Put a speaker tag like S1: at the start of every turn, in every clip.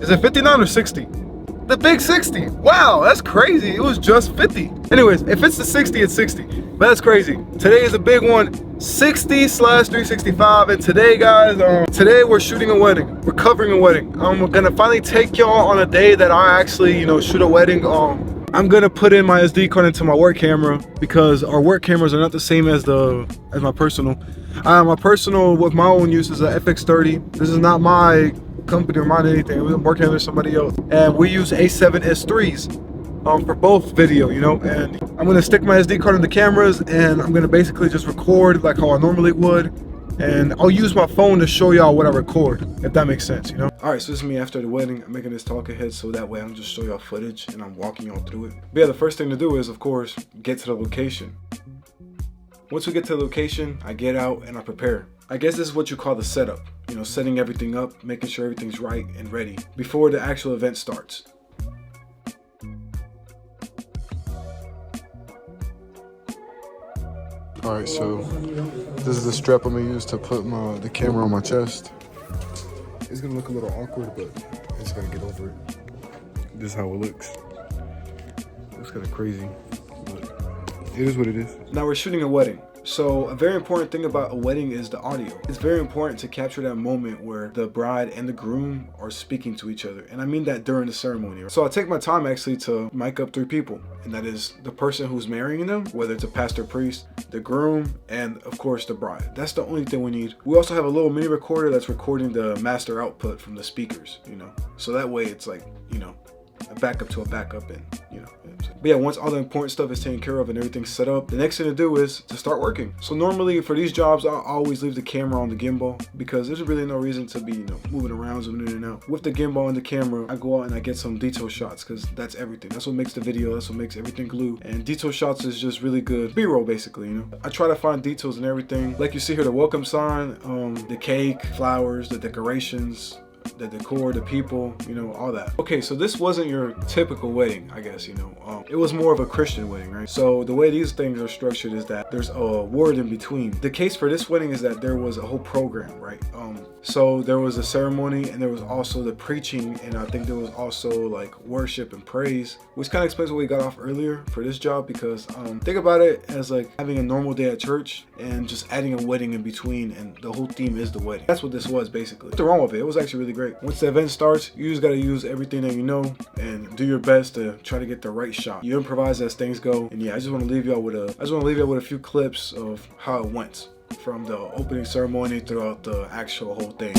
S1: Is it 59 or 60? The big 60. Wow, that's crazy. It was just 50. Anyways, if it's the 60, it's 60. But that's crazy. Today is a big one, 60/365. And today, guys, today we're shooting a wedding. We're covering a wedding. I'm gonna finally take y'all on a day that I actually, shoot a wedding. I'm gonna put in my SD card into my work camera because our work cameras are not the same as my personal. My personal with my own use is a FX30. This is not my company or mine anything. I'm working under somebody else, and we use A7S3s for both video, and I'm gonna stick my SD card in the cameras, and I'm gonna basically just record like how I normally would, and I'll use my phone to show y'all what I record, if that makes sense, All right, so this is me after the wedding. I'm making this talking head so that way I can just show y'all footage and I'm walking y'all through it. But yeah, the first thing to do is, of course, get to the location. Once we get to the location, I get out and I prepare. I guess this is what you call the setup. Setting everything up, making sure everything's right and ready before the actual event starts. All right, so this is the strap I'm gonna use to put the camera on my chest. It's gonna look a little awkward, but I just gotta get over it. This is how it looks. It's kind of crazy, but it is what it is. Now we're shooting a wedding. So a very important thing about a wedding is the audio. It's very important to capture that moment where the bride and the groom are speaking to each other. And I mean that during the ceremony. So I take my time actually to mic up 3 people. And that is the person who's marrying them, whether it's a pastor, priest, the groom, and of course the bride. That's the only thing we need. We also have a little mini recorder that's recording the master output from the speakers, So that way it's like, a backup to a backup, and but yeah, once all the important stuff is taken care of and everything's set up, the next thing to do is to start working. So normally for these jobs, I always leave the camera on the gimbal because there's really no reason to be moving around, zooming in and out. With the gimbal and the camera, I go out and I get some detail shots because that's everything. That's what makes the video, that's what makes everything glue. And detail shots is just really good B-roll basically, I try to find details in everything. Like you see here, the welcome sign, the cake, flowers, the decorations, the decor, the people, all that. Okay, so this wasn't your typical wedding, I guess, it was more of a Christian wedding, right? So the way these things are structured is that there's a word in between. The case for this wedding is that there was a whole program, right? So there was a ceremony and there was also the preaching, and I think there was also like worship and praise, which kind of explains what we got off earlier for this job, because think about it as like having a normal day at church and just adding a wedding in between, and the whole theme is the wedding. That's what this was basically. Nothing wrong with it. It was actually really great. Once the event starts, you just got to use everything that you know and do your best to try to get the right shot. You improvise as things go, and yeah, I just want to leave y'all with a few clips of how it went from the opening ceremony throughout the actual whole thing.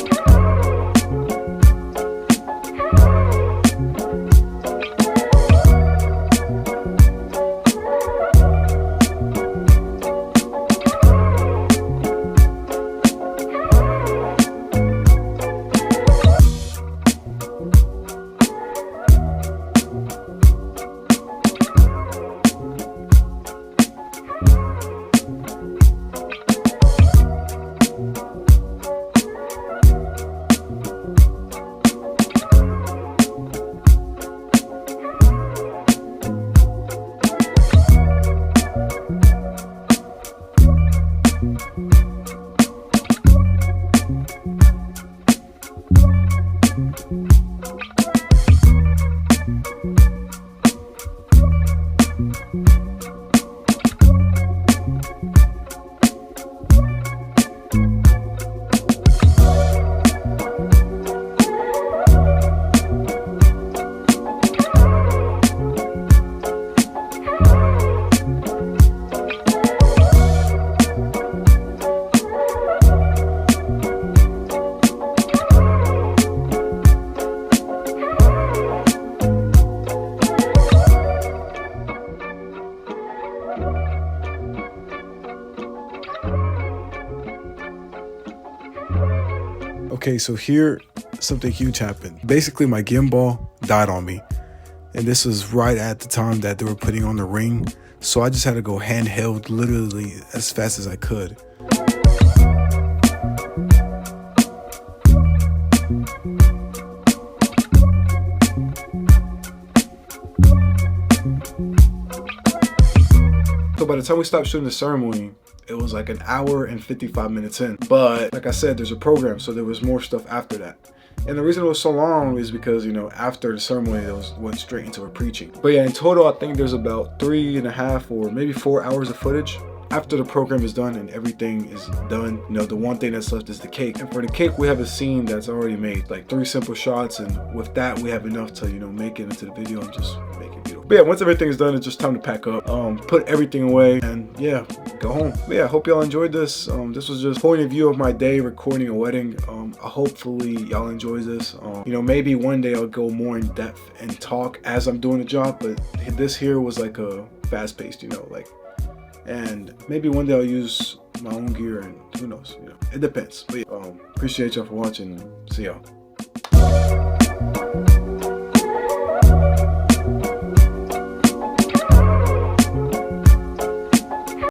S1: Okay, so here something huge happened. Basically, my gimbal died on me, and this was right at the time that they were putting on the ring. So I just had to go handheld literally as fast as I could. So by the time we stopped shooting the ceremony, it was like an hour and 55 minutes in. But like I said, there's a program, so there was more stuff after that. And the reason it was so long is because, you know, after the ceremony, it went straight into her preaching. But yeah, in total, I think there's about 3.5 or maybe 4 hours of footage. After the program is done and everything is done, you know, the one thing that's left is the cake. And for the cake, we have a scene that's already made, like 3 simple shots. And with that, we have enough to, you know, make it into the video and just make it beautiful. But yeah, once everything's done, it's just time to pack up, put everything away, and yeah, go home. But yeah, I hope y'all enjoyed this. This was just point of view of my day recording a wedding. Hopefully y'all enjoy this. You know, maybe one day I'll go more in depth and talk as I'm doing the job, but this here was like a fast-paced, you know, like, and maybe one day I'll use my own gear, and who knows, you know, it depends. But yeah, appreciate y'all for watching. See y'all.